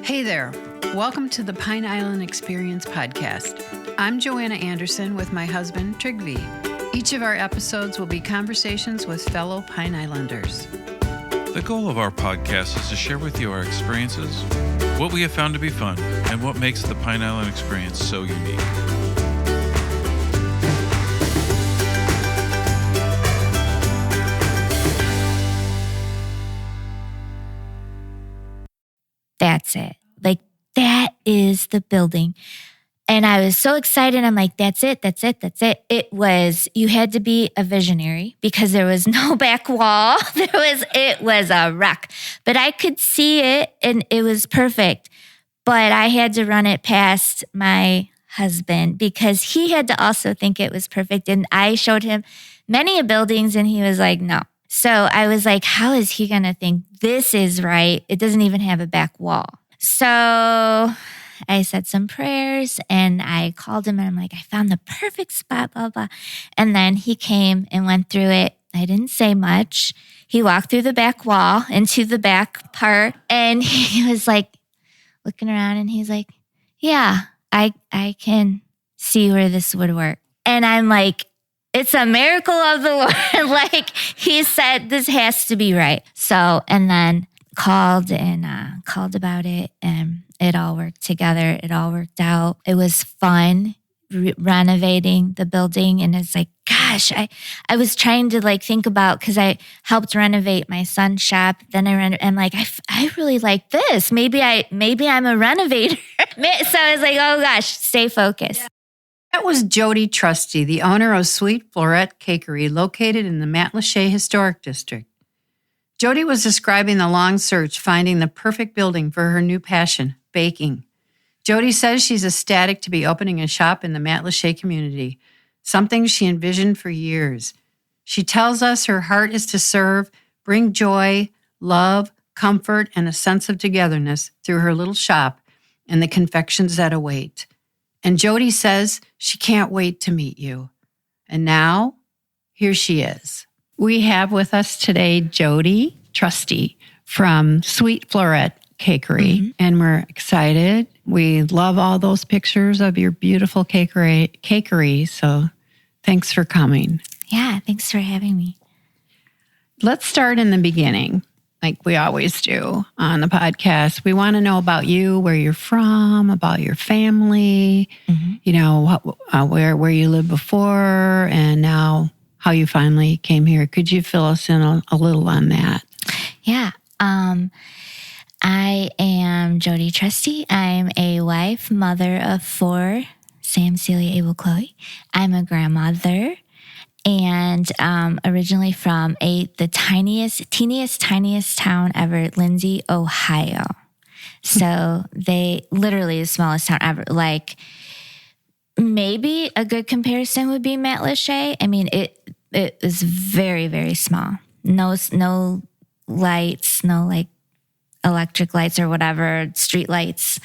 Hey there. Welcome to the Pine Island Experience podcast. I'm Joanna Anderson with my husband, Trygve. Each of our episodes will be conversations with fellow Pine Islanders. The goal of our podcast is to share with you our experiences, what we have found to be fun, and what makes the Pine Island experience so unique. That's it. Like, that is the building. And I was so excited. I'm like, that's it. It was, you had to be a visionary because there was no back wall. It was a wreck. But I could see it and it was perfect. But I had to run it past my husband because he had to also think it was perfect. And I showed him many buildings and he was like, no. So I was like, how is he going to think this is right? It doesn't even have a back wall. So I said some prayers and I called him and I'm like, I found the perfect spot, blah, blah. And then he came and went through it. I didn't say much. He walked through the back wall into the back part and he was like looking around and he's like, yeah, I can see where this would work. And I'm like, it's a miracle of the Lord. Like he said, this has to be right. So, and then called about it and it all worked together. It all worked out. It was fun renovating the building. And it's like, gosh, I was trying to like think about, cause I helped renovate my son's shop. Then I'm like, I really like this. Maybe I'm a renovator. So I was like, oh gosh, stay focused. Yeah. That was Jodi Trusty, the owner of Sweet Floret Cakery, located in the Matlacha Historic District. Jodi was describing the long search, finding the perfect building for her new passion, baking. Jodi says she's ecstatic to be opening a shop in the Matlacha Community, something she envisioned for years. She tells us her heart is to serve, bring joy, love, comfort, and a sense of togetherness through her little shop and the confections that await. And Jodi says she can't wait to meet you. And now, here she is. We have with us today Jodi Trusty from Sweet Floret Cakery, and we're excited. We love all those pictures of your beautiful cakery, so thanks for coming. Yeah, thanks for having me. Let's start in the beginning, like we always do on the podcast. We want to know about you, where you're from, about your family, you know, where you lived before, and now how you finally came here. Could you fill us in a little on that? Yeah. I am Jodi Trusty. I'm a wife, mother of 4, Sam, Celia, Abel, Chloe. I'm a grandmother and originally from the teeniest town ever, Lindsay, Ohio. So they literally the smallest town ever. Like maybe a good comparison would be Matlacha. I mean, it is very, very small. No lights, no like electric lights or whatever, street lights,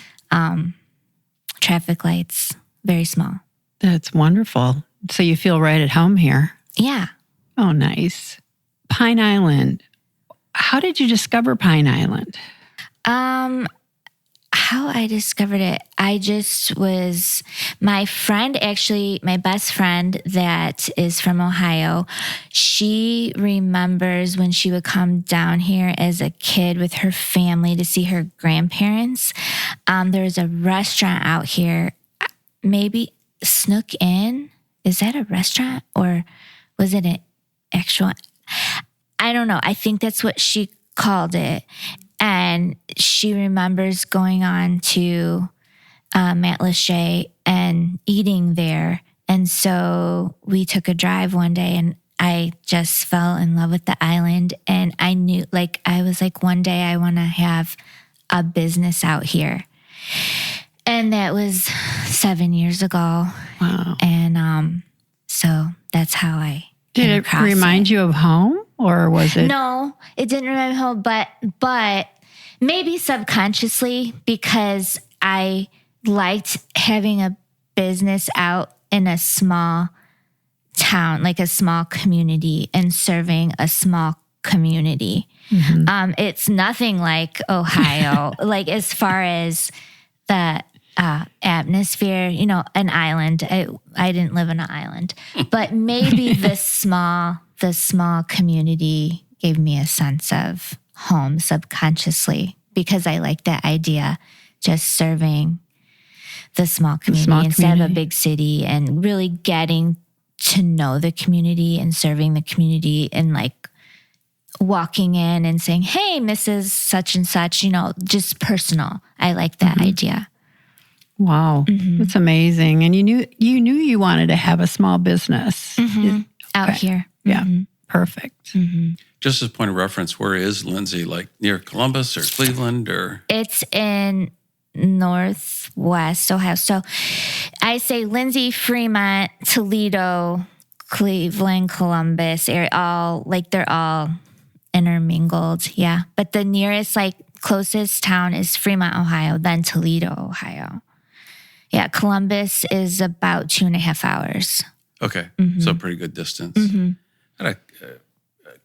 traffic lights, very small. That's wonderful. So you feel right at home here. Yeah. Oh, nice. Pine Island. How did you discover Pine Island? How I discovered it, my friend, actually, my best friend that is from Ohio, she remembers when she would come down here as a kid with her family to see her grandparents. There was a restaurant out here, maybe Snook Inn. Is that a restaurant or was it an actual? I don't know. I think that's what she called it. And she remembers going on to Matlacha and eating there. And so we took a drive one day and I just fell in love with the island. And I knew, I was like, one day I want to have a business out here. And that was 7 years ago. Wow. And so that's how I Did it remind you of home? Or was it? No, it didn't remind me of home, but maybe subconsciously because I liked having a business out in a small town, like a small community and serving a small community. It's nothing like Ohio, like as far as the atmosphere, an island. I didn't live on an island, but maybe the small community gave me a sense of home subconsciously, because I like that idea, just serving the small community instead of a big city, and really getting to know the community and serving the community, and like walking in and saying, "Hey, Mrs. Such and Such," just personal. I like that idea. Wow, that's amazing. And you knew you wanted to have a small business out here. Yeah, perfect. Just as a point of reference, where is Lindsay? Like near Columbus or Cleveland or? It's in Northwest Ohio. So I say Lindsay, Fremont, Toledo, Cleveland, Columbus area, they're all intermingled. Yeah. But the nearest, closest town is Fremont, Ohio, then Toledo, Ohio. Yeah. Columbus is about 2.5 hours. Okay. So pretty good distance. I had a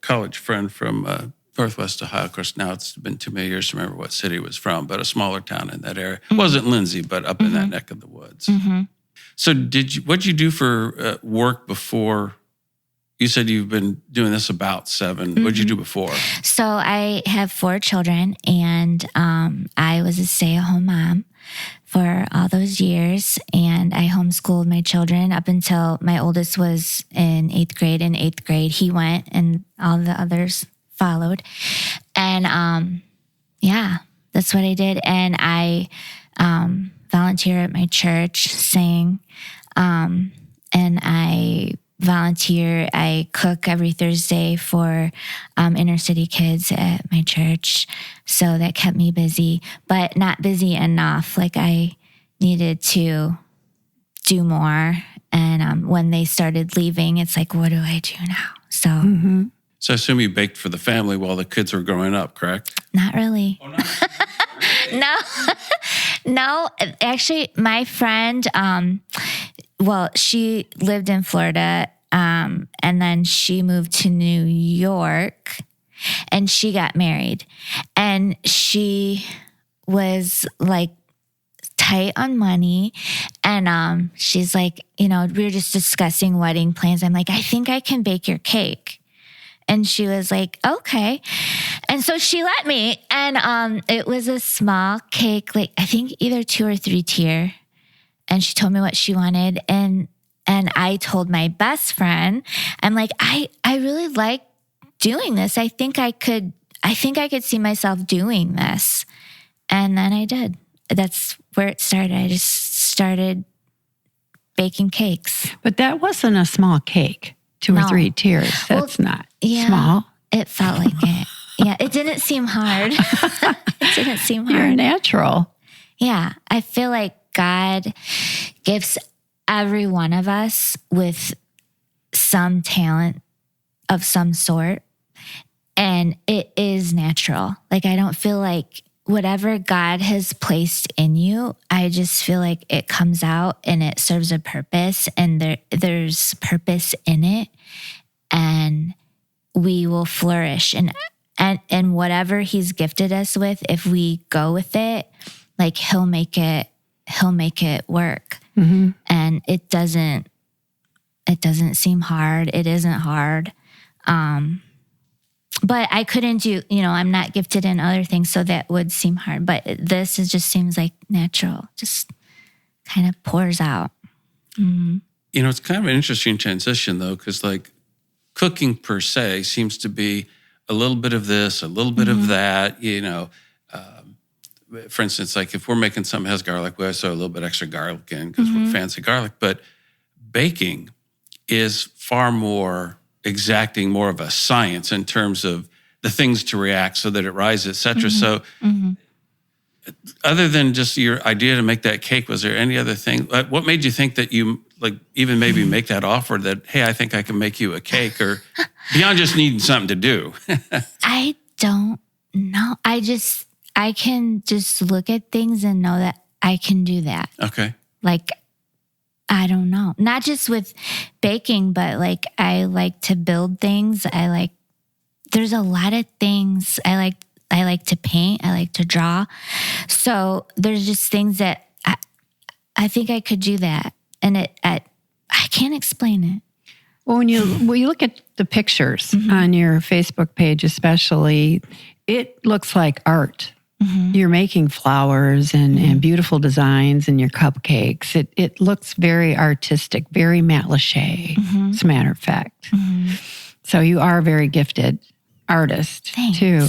college friend from Northwest Ohio. Of course, now it's been too many years to remember what city it was from, but a smaller town in that area. It wasn't Lindsay, but up in that neck of the woods. So what'd you do for work before? You said you've been doing this about 7. What'd you do before? So I have 4 children, and I was a stay-at-home mom for all those years, and I homeschooled my children up until my oldest was in 8th grade. In 8th grade, he went, and all the others followed. And that's what I did. And I volunteer at my church, sing, and I volunteer. I cook every Thursday for inner city kids at my church. So that kept me busy, but not busy enough. I needed to do more. And when they started leaving, it's like, what do I do now? So, So I assume you baked for the family while the kids were growing up, correct? Not really. Oh, no. No, actually, my friend, she lived in Florida, and then she moved to New York, and she got married, and she was tight on money, and she's like, we were just discussing wedding plans. I'm like, I think I can bake your cake. And she was like, okay. And so she let me. And it was a small cake, I think either 2 or 3 tier. And she told me what she wanted. And I told my best friend, I'm like, I really like doing this. I think I could see myself doing this. And then I did. That's where it started. I just started baking cakes. But that wasn't a small cake. 2 or 3 tiers. That's not small. It felt like it. Yeah, it didn't seem hard. It didn't seem hard. You're natural. Yeah, I feel like God gifts every one of us with some talent of some sort, and it is natural. I don't feel like whatever God has placed in you, I just feel like it comes out and it serves a purpose, and there's purpose in it, and we will flourish. And whatever He's gifted us with, if we go with it, He'll make it work. And it doesn't seem hard. It isn't hard. But I couldn't do, I'm not gifted in other things, so that would seem hard. But this just seems like natural, just kind of pours out. It's kind of an interesting transition, though, because cooking per se seems to be a little bit of this, a little bit of that, For instance, if we're making something that has garlic, we always throw a little bit extra garlic in because we're fans of garlic. But baking is far more exacting, more of a science in terms of the things to react so that it rises, et cetera. So other than just your idea to make that cake, was there any other thing? What made you think that you even maybe make that offer that, hey, I think I can make you a cake, or beyond just needing something to do? I don't know. I can just look at things and know that I can do that. Okay. I don't know. Not just with baking, but I like to build things. there's a lot of things I like to paint. I like to draw. So there's just things that I think I could do that. And I can't explain it. Well, when you look at the pictures on your Facebook page, especially, it looks like art. You're making flowers and beautiful designs in your cupcakes. It looks very artistic, very Matlacha, as a matter of fact. So you are a very gifted artist, Thanks. too.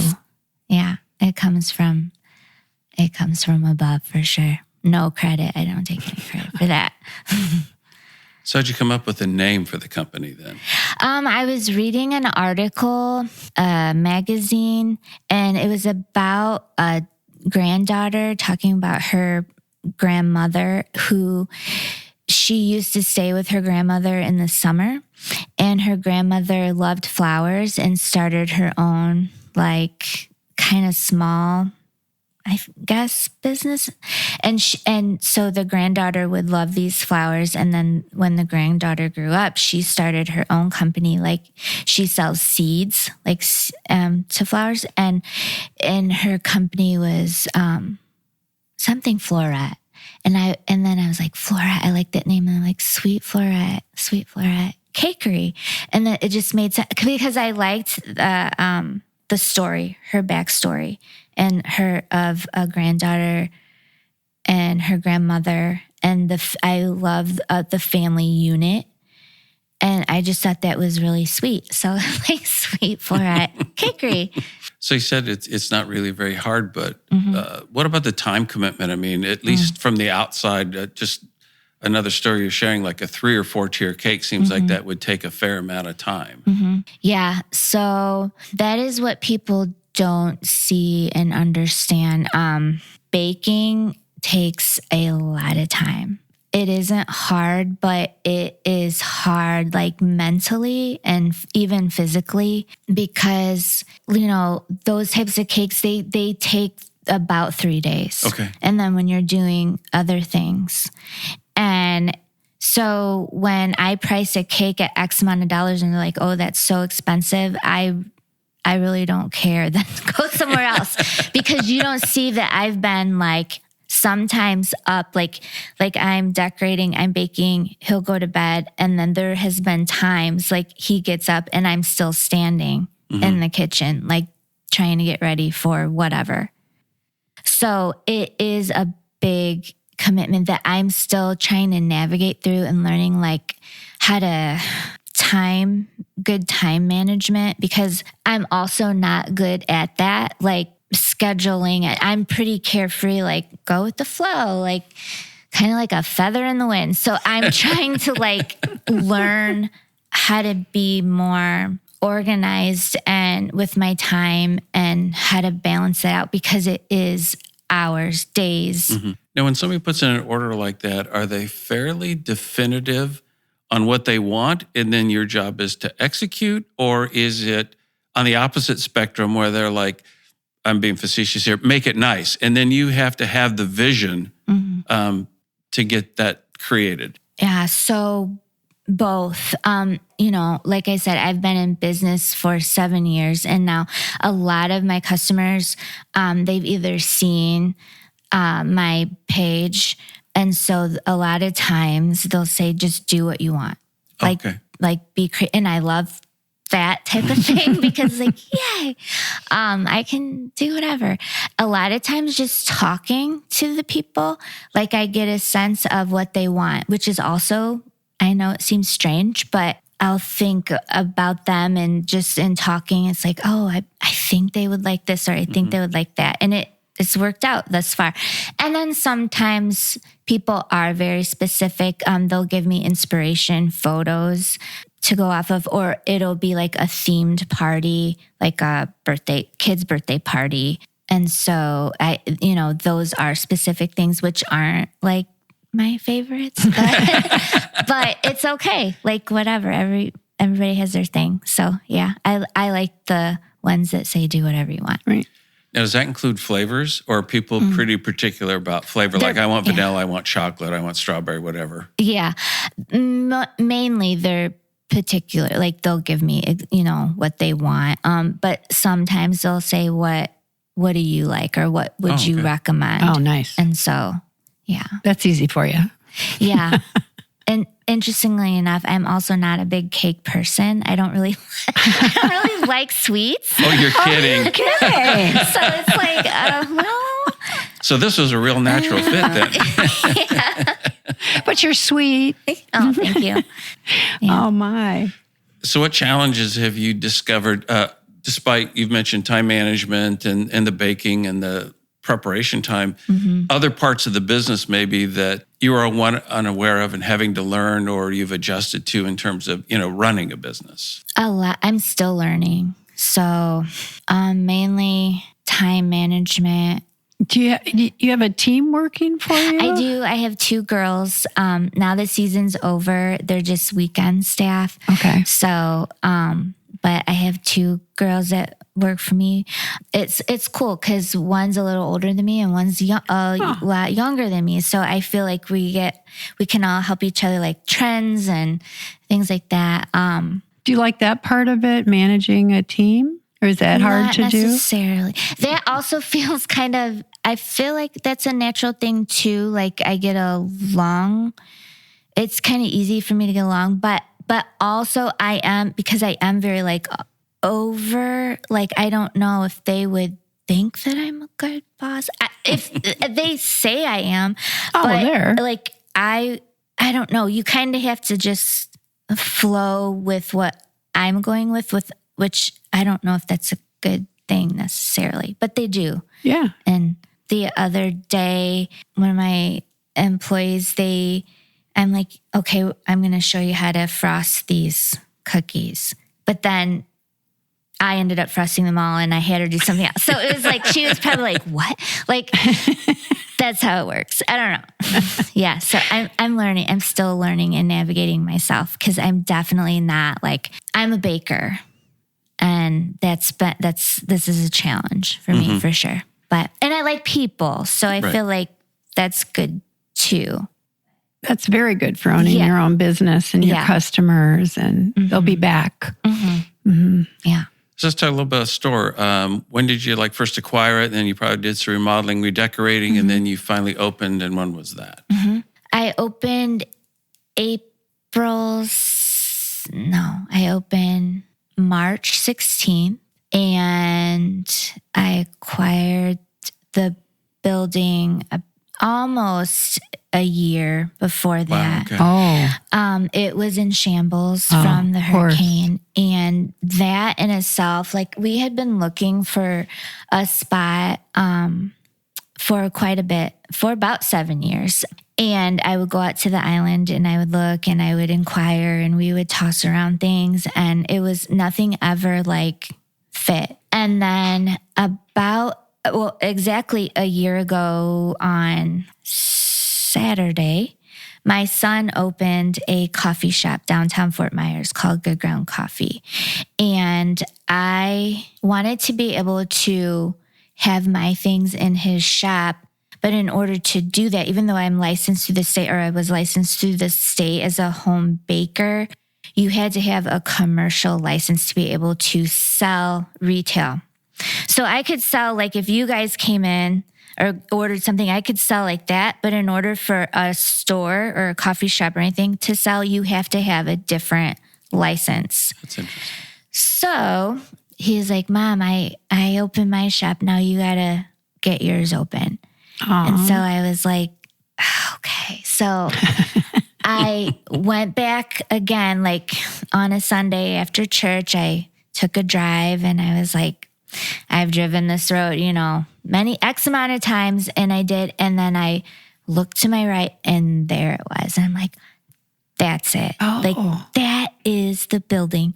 Yeah, it comes from above for sure. No credit. I don't take any credit for that. So how'd you come up with a name for the company then? I was reading an article, a magazine, and it was about a granddaughter talking about her grandmother who she used to stay with her grandmother in the summer. And her grandmother loved flowers and started her own, like, kind of small, I guess, business. And so the granddaughter would love these flowers. And then when the granddaughter grew up, she started her own company. Like, she sells seeds, like, to flowers. And her company was something Floret. And then I was like, Floret, I like that name. And I'm like, Sweet Floret Cakery. And then it just made sense because I liked the story, her backstory, and her of a granddaughter and her grandmother, and I love the family unit, and I just thought that was really sweet. So like Sweet Floret Cakery. So you said it's not really very hard, but what about the time commitment? I mean, at least from the outside, just another story you're sharing, like a 3 or 4 tier cake seems like that would take a fair amount of time. Yeah. So that is what people don't see and understand. Baking takes a lot of time. It isn't hard, but it is hard, like, mentally and even physically, because, you know, those types of cakes, they take about 3 days. Okay. And then when you're doing other things. And so when I price a cake at X amount of dollars and they're like, oh, that's so expensive, I really don't care. Then go somewhere else, because you don't see that I've been, like, sometimes up, like I'm decorating, I'm baking, he'll go to bed. And then there has been times like he gets up and I'm still standing in the kitchen, like trying to get ready for whatever. So it is a big commitment that I'm still trying to navigate through and learning, like, how to good time management, because I'm also not good at that. Like, scheduling it. I'm pretty carefree, like, go with the flow, like, kind of like a feather in the wind. So I'm trying to, like, learn how to be more organized and with my time and how to balance that out, because it is hours, days. Now, when somebody puts in an order like that, are they fairly definitive on what they want, and then your job is to execute? Or is it on the opposite spectrum where they're like, I'm being facetious here, make it nice, and then you have to have the vision to get that created? Yeah, so both. You know, like I said, I've been in business for 7 years, and now a lot of my customers, they've either seen my page, and so a lot of times they'll say, just do what you want. Like, Okay. like be creative. And I love that type of thing because, like, yay, I can do whatever. A lot of times just talking to the people, like, I get a sense of what they want, which is also, I know it seems strange, but I'll think about them, and just in talking, it's like, oh, I think they would like this, or I think they would like that. And it's worked out thus far. And then sometimes people are very specific. They'll give me inspiration photos to go off of, or it'll be like a themed party, like a kid's birthday party. And so those are specific things, which aren't like my favorites, but it's okay. Like, whatever, everybody has their thing. So yeah, I like the ones that say do whatever you want. Right. Now, does that include flavors, or are people pretty particular about flavor? Like, I want vanilla, I want chocolate, I want strawberry, whatever. Yeah. Mainly they're particular, like they'll give me, what they want. But sometimes they'll say, what do you like? Or what would you recommend? Oh, nice. And so, yeah. That's easy for you. Yeah. And interestingly enough, I'm also not a big cake person. I don't really like sweets. Oh, you're kidding. Kidding. So it's like, well. So this was a real natural fit then. Yeah. But you're sweet. Oh, thank you. Yeah. Oh, my. So what challenges have you discovered, despite you've mentioned time management and the baking and the preparation time, other parts of the business maybe that you are unaware of and having to learn or you've adjusted to in terms of, running a business? A lot. I'm still learning. So mainly time management. Do you have a team working for you? I do. I have 2 girls. Now the season's over. They're just weekend staff. Okay. So, but I have 2 girls that work for me. It's cool because one's a little older than me and one's a lot younger than me. So I feel like we can all help each other, like trends and things like that. Do you like that part of it, managing a team? Or is that hard to do? Not necessarily. That also feels kind of, I feel like that's a natural thing too. Like I get along. It's kind of easy for me to get along, but also because I am very like over, like I don't know if they would think that I'm a good boss. If they say I am, but like I don't know. You kind of have to just flow with what I'm going with which I don't know if that's a good thing necessarily, but they do. Yeah. And the other day, one of my employees, I'm like, okay, I'm going to show you how to frost these cookies. But then I ended up frosting them all and I had her do something else. So it was like, she was probably like, what? Like, that's how it works. I don't know. Yeah. So I'm learning. I'm still learning and navigating myself because I'm definitely not like, I'm a baker. And this is a challenge for me for sure. And I like people. So I feel like that's good too. That's very good for owning your own business and your customers, and they'll be back. Yeah. So let's talk a little about the store. When did you first acquire it? And then you probably did some remodeling, redecorating, and then you finally opened. And when was that? I opened March 16th, and I acquired the building almost a year before that. Wow, okay. It was in shambles from the hurricane, and that in itself, like we had been looking for a spot for quite a bit, for about 7 years. And I would go out to the island and I would look and I would inquire and we would toss around things, and it was nothing ever like fit. And then exactly a year ago on Saturday, my son opened a coffee shop downtown Fort Myers called Good Ground Coffee. And I wanted to be able to have my things in his shop. But in order to do that, even though I'm licensed through the state, or I was licensed through the state as a home baker, you had to have a commercial license to be able to sell retail. So I could sell, like if you guys came in or ordered something, I could sell like that. But in order for a store or a coffee shop or anything to sell, you have to have a different license. That's interesting. So he's like, Mom, I opened my shop. Now you got to get yours open. Aww. And so I was like, okay. So I went back again, like on a Sunday after church. I took a drive and I was like, I've driven this road, many X amount of times. And I did. And then I looked to my right and there it was. And I'm like, that's it. Oh. Like, that is the building.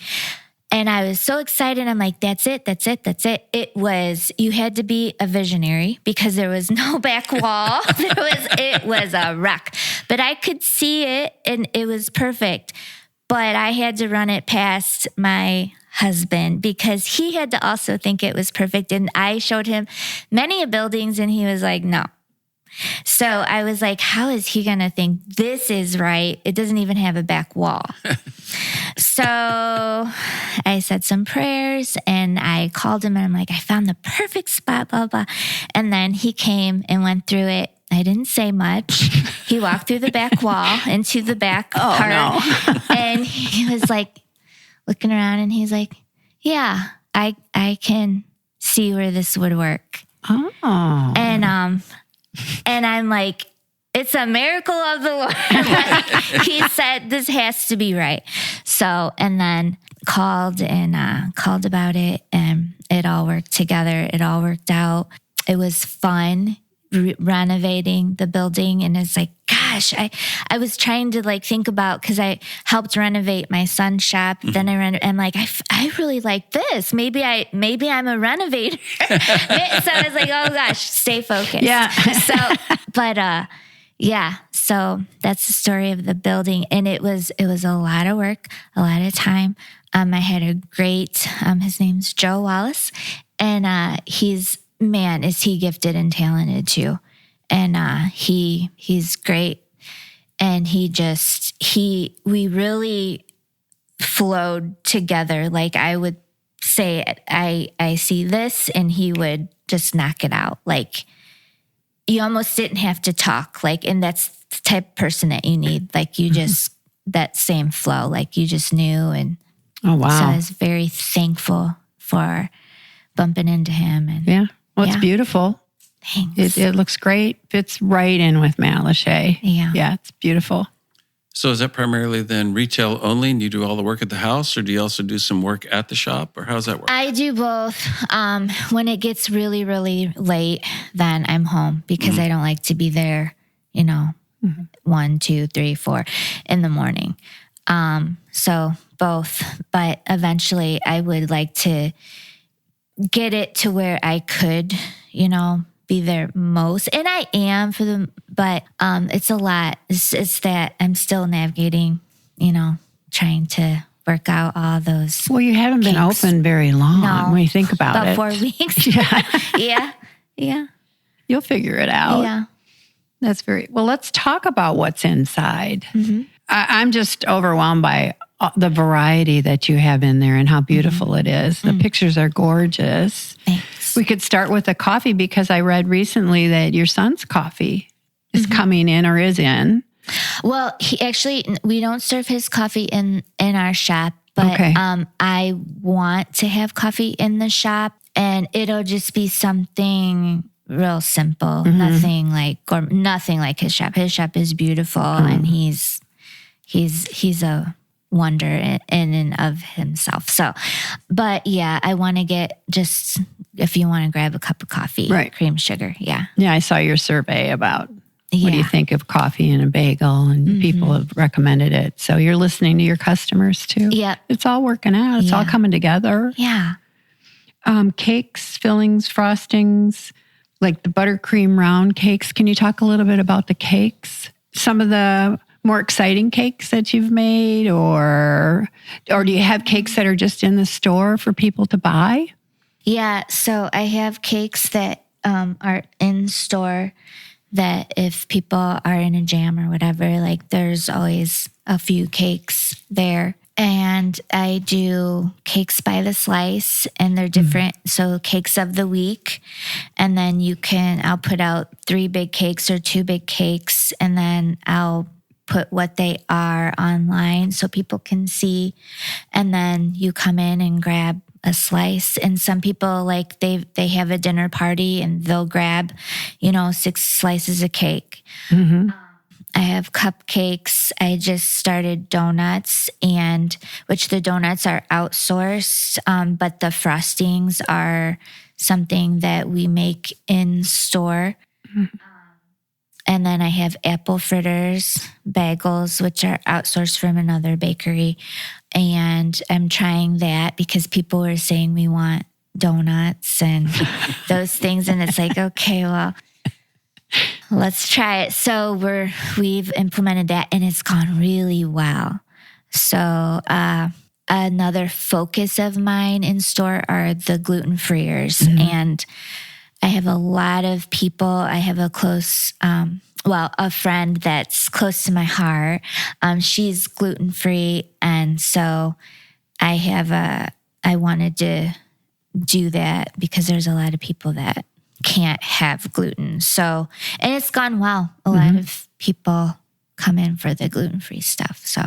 And I was so excited. I'm like, that's it. You had to be a visionary because there was no back wall. It was a wreck. But I could see it and it was perfect. But I had to run it past my husband because he had to also think it was perfect. And I showed him many buildings and he was like, no. So I was like, how is he going to think this is right? It doesn't even have a back wall. So I said some prayers and I called him and I'm like, I found the perfect spot, blah, blah. And then he came and went through it. I didn't say much. He walked through the back wall into the back part. No. And he was like looking around and he's like, yeah, I can see where this would work. Oh. And I'm like, it's a miracle of the Lord. Like, he said, this has to be right. So, and then called about it and it all worked together. It all worked out. It was fun renovating the building. And it's like, gosh, I was trying to like think about, cause I helped renovate my son's shop. Mm-hmm. Then I'm like, I really like this. Maybe I'm a renovator. So I was like, oh gosh, stay focused. Yeah. So that's the story of the building. And it was a lot of work, a lot of time. I had a great, his name's Joe Wallace, and is he gifted and talented too. And he's great. And we really flowed together. Like I would say, I see this, and he would just knock it out. Like you almost didn't have to talk. Like, and that's the type of person that you need. Like you just, that same flow, like you just knew. And oh, wow. So I was very thankful for bumping into him. And yeah. Well, it's beautiful. Thanks. It looks great. Fits right in with Matlacha. Yeah. Yeah, it's beautiful. So is that primarily then retail only and you do all the work at the house, or do you also do some work at the shop, or how does that work? I do both. When it gets really, really late, then I'm home because I don't like to be there, 1, 2, 3, 4 in the morning. So both, but eventually I would like to get it to where I could, be there most. And I am but it's a lot. It's that I'm still navigating, trying to work out all those. Well, you haven't been open very long when you think about it. 4 weeks. Yeah. You'll figure it out. Yeah. That's well, let's talk about what's inside. Mm-hmm. I'm just overwhelmed by the variety that you have in there and how beautiful it is. The pictures are gorgeous. Thanks. We could start with the coffee because I read recently that your son's coffee is coming in or is in. Well, we don't serve his coffee in our shop, but okay. I want to have coffee in the shop, and it'll just be something real simple. Nothing like his shop. His shop is beautiful, and he's a wonder in and of himself. So, but yeah, I want to get just, if you want to grab a cup of coffee, right. Cream, sugar. Yeah. Yeah. I saw your survey about what do you think of coffee and a bagel, and people have recommended it. So you're listening to your customers too. Yeah. It's all working out. It's all coming together. Yeah. Cakes, fillings, frostings, like the buttercream round cakes. Can you talk a little bit about the cakes? Some of the more exciting cakes that you've made, or do you have cakes that are just in the store for people to buy? Yeah, so I have cakes that are in store that if people are in a jam or whatever, like there's always a few cakes there. And I do cakes by the slice, and they're different. So cakes of the week. And then I'll put out 3 big cakes or 2 big cakes, and then I'll put what they are online so people can see. And then you come in and grab a slice. And some people, like they have a dinner party and they'll grab, 6 slices of cake. I have cupcakes. I just started donuts, which the donuts are outsourced, but the frostings are something that we make in store. And then I have apple fritters, bagels, which are outsourced from another bakery. And I'm trying that because people were saying we want donuts and those things. And it's like, okay, well, let's try it. So we've implemented that, and it's gone really well. So another focus of mine in store are the gluten-freers. And I have a lot of people. I have a close, a friend that's close to my heart. She's gluten-free. And so I wanted to do that because there's a lot of people that can't have gluten. So, and it's gone well. A lot of people come in for the gluten-free stuff. So,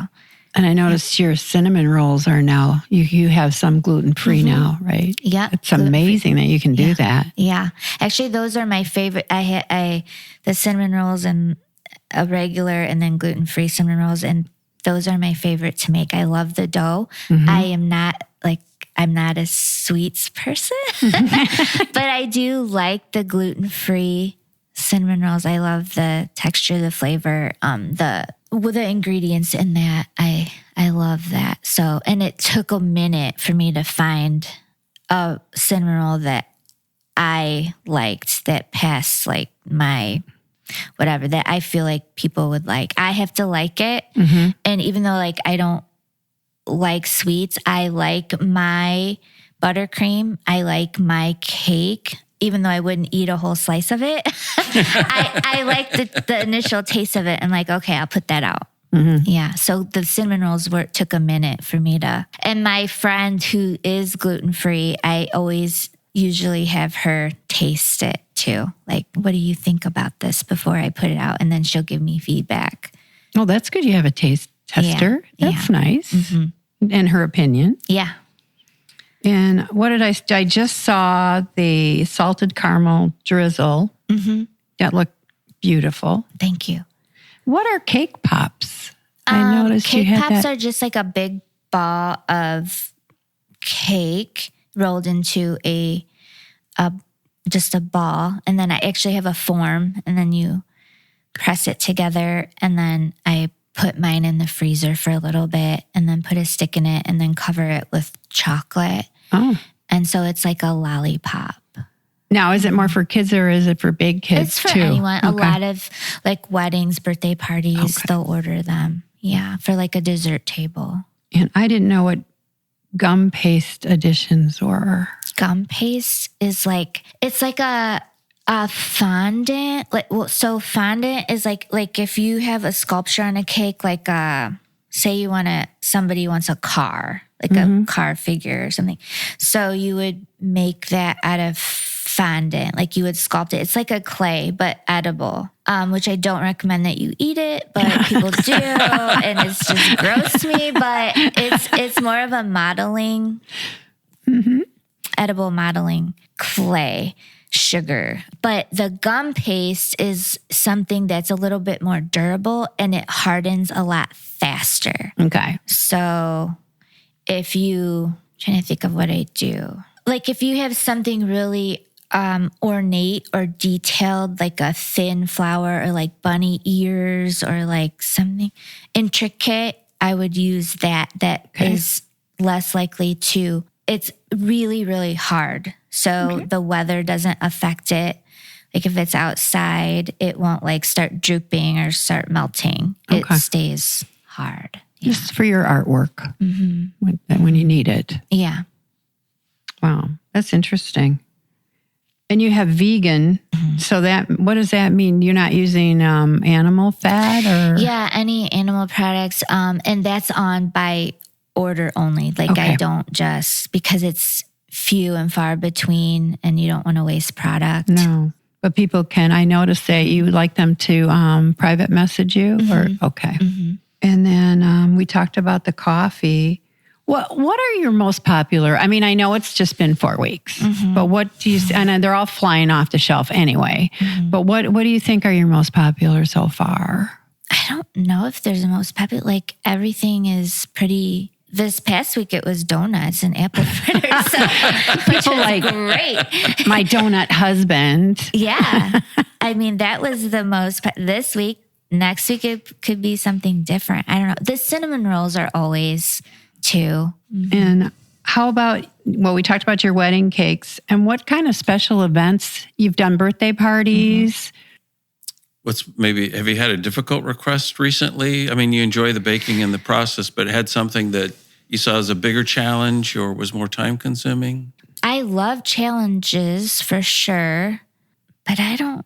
and I noticed your cinnamon rolls are now, you have some gluten-free now, right? Yeah. It's amazing that you can do that. Yeah. Actually, those are my favorite. The cinnamon rolls and a regular and then gluten-free cinnamon rolls. And those are my favorite to make. I love the dough. I'm not a sweets person, but I do like the gluten-free cinnamon rolls. I love the texture, the flavor, the ingredients in that. I love that. So, and it took a minute for me to find a cinnamon roll that I liked that passed like my whatever, that I feel like people would like. I have to like it. And even though like I don't like sweets, I like my buttercream. I like my cake, even though I wouldn't eat a whole slice of it. I like the initial taste of it and like, okay, I'll put that out. Yeah. So the cinnamon rolls took a minute for me to, and my friend who is gluten-free, I always usually have her taste it too. Like, what do you think about this before I put it out? And then she'll give me feedback. Oh, that's good. You have a taste tester. Yeah. That's nice. And her opinion. Yeah. And what did I just saw the salted caramel drizzle. That looked beautiful. Thank you. What are cake pops? I noticed you had cake pops that. are just like a big ball of cake rolled into just a ball. And then I actually have a form, and then you press it together, and then I put mine in the freezer for a little bit and then put a stick in it and then cover it with chocolate. Oh. And so it's like a lollipop. Now, is it more for kids or is it for big kids It's for too? anyone. Okay. A lot of like weddings, birthday parties, they'll order them. Yeah, for like a dessert table. And I didn't know what gum paste additions were. Gum paste is like, it's like a fondant. So fondant is like if you have a sculpture on a cake, like say somebody wants a car, like a car figure or something. So you would make that out of fondant, like you would sculpt it. It's like a clay, but edible, which I don't recommend that you eat it, but people do. And it's just gross to me, but it's more of a modeling, edible modeling clay. Sugar. But the gum paste is something that's a little bit more durable and it hardens a lot faster. Okay. So trying to think of what I do. Like if you have something really ornate or detailed, like a thin flower or like bunny ears or like something intricate, I would use that. That is less likely to, it's really, really hard. So the weather doesn't affect it. Like if it's outside, it won't like start drooping or start melting. It stays hard. Yeah. Just for your artwork when you need it. Yeah. Wow. That's interesting. And you have vegan. So what does that mean? You're not using animal fat or? Yeah, any animal products. And that's on by order only. Like I don't just, because it's few and far between and you don't want to waste product. No, but people can. I noticed that you like them to private message you or And then we talked about the coffee. What are your most popular? I mean, I know it's just been 4 weeks, but what do you, and they're all flying off the shelf anyway, but what do you think are your most popular so far? I don't know if there's a most popular, like everything is pretty. This past week, it was donuts and apple fritters. So, people like great. My donut husband. Yeah. I mean, that was the most this week. Next week, it could be something different. I don't know. The cinnamon rolls are always too. And how about, we talked about your wedding cakes and what kind of special events you've done, birthday parties. Have you had a difficult request recently? I mean, you enjoy the baking and the process, but had something that you saw as a bigger challenge or was more time consuming? I love challenges for sure. but I don't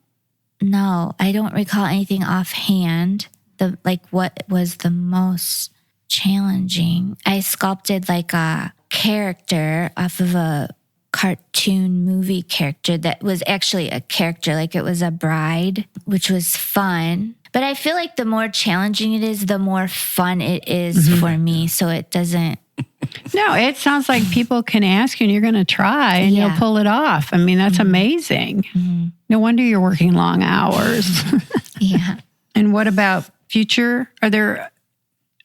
know. I don't recall anything offhand. What was the most challenging? I sculpted like a character off of a cartoon movie character that was actually a character, like it was a bride, which was fun. But I feel like the more challenging it is, the more fun it is for me. So it doesn't. No, it sounds like people can ask you and you're going to try and you'll pull it off. I mean, that's amazing. No wonder you're working long hours. Yeah. And what about future?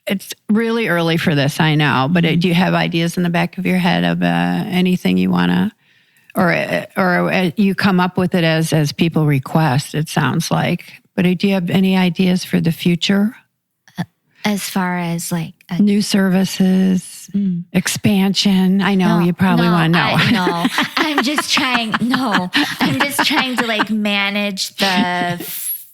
It's really early for this, I know, but do you have ideas in the back of your head of anything you want to, or you come up with it as people request, it sounds like. But do you have any ideas for the future? As far as like new services, expansion? I know you probably want to know. No, I'm just trying to like manage the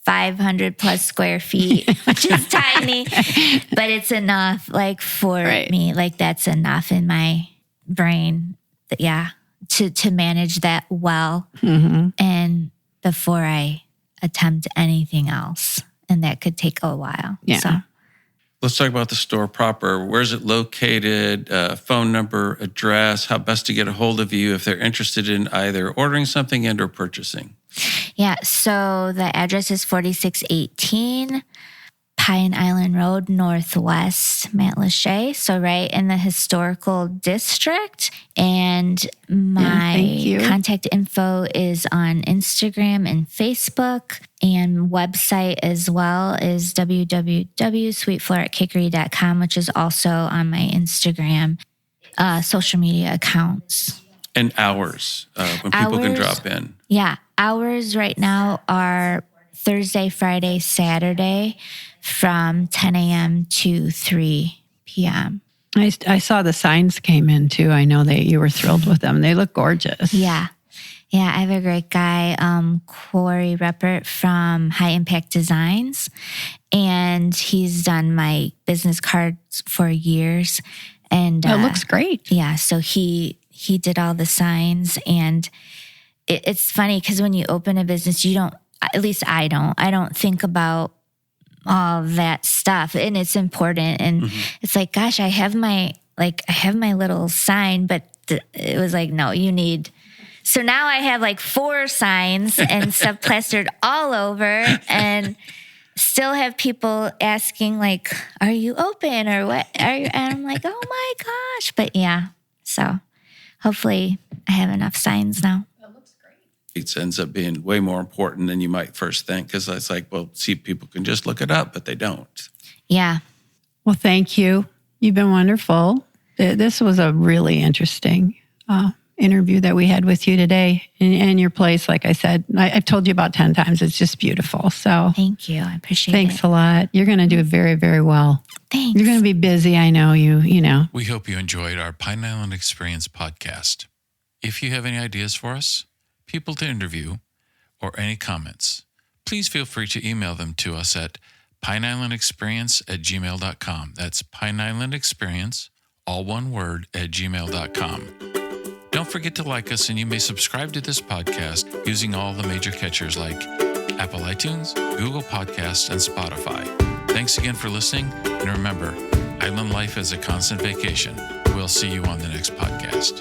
500 plus square feet, which is tiny, but it's enough like for me. Like that's enough in my brain. To manage that well. And before I attempt anything else, and that could take a while. Yeah. So. Let's talk about the store proper. Where's it located? Phone number, address, how best to get a hold of you if they're interested in either ordering something and or purchasing. Yeah, so the address is 4618 Pine Island Road, Northwest, Matlacha. So right in the historical district. And my contact info is on Instagram and Facebook, and website as well is www.sweetfloretcakery.com, which is also on my Instagram social media accounts. And hours, when people can drop in. Yeah, hours right now are Thursday, Friday, Saturday from 10 a.m. to 3 p.m. I saw the signs came in too. I know that you were thrilled with them. They look gorgeous. Yeah. Yeah, I have a great guy, Corey Reppert from High Impact Designs, and he's done my business cards for years. And it looks great. Yeah, so he did all the signs, and it's funny because when you open a business, you don't, at least I don't think about all that stuff, and it's important. And it's like, gosh, I have my little sign, but it was like, no, you need. So now I have like 4 signs and stuff plastered all over, and still have people asking like, are you open or what are you? And I'm like, oh my gosh. But yeah, so hopefully I have enough signs now. It ends up being way more important than you might first think, because it's like, well, see, people can just look it up, but they don't. Yeah. Well, thank you. You've been wonderful. This was a really interesting interview that we had with you today. And your place, like I said, I've told you about 10 times, it's just beautiful. So thank you. I appreciate it. Thanks a lot. You're going to do very, very well. Thanks. You're going to be busy. I know you know. We hope you enjoyed our Pine Island Experience podcast. If you have any ideas for us, people to interview, or any comments, please feel free to email them to us at pineislandexperience@gmail.com. That's pineislandexperience, all one word, @gmail.com. Don't forget to like us, and you may subscribe to this podcast using all the major catchers like Apple iTunes, Google Podcasts, and Spotify. Thanks again for listening, and remember, island life is a constant vacation. We'll see you on the next podcast.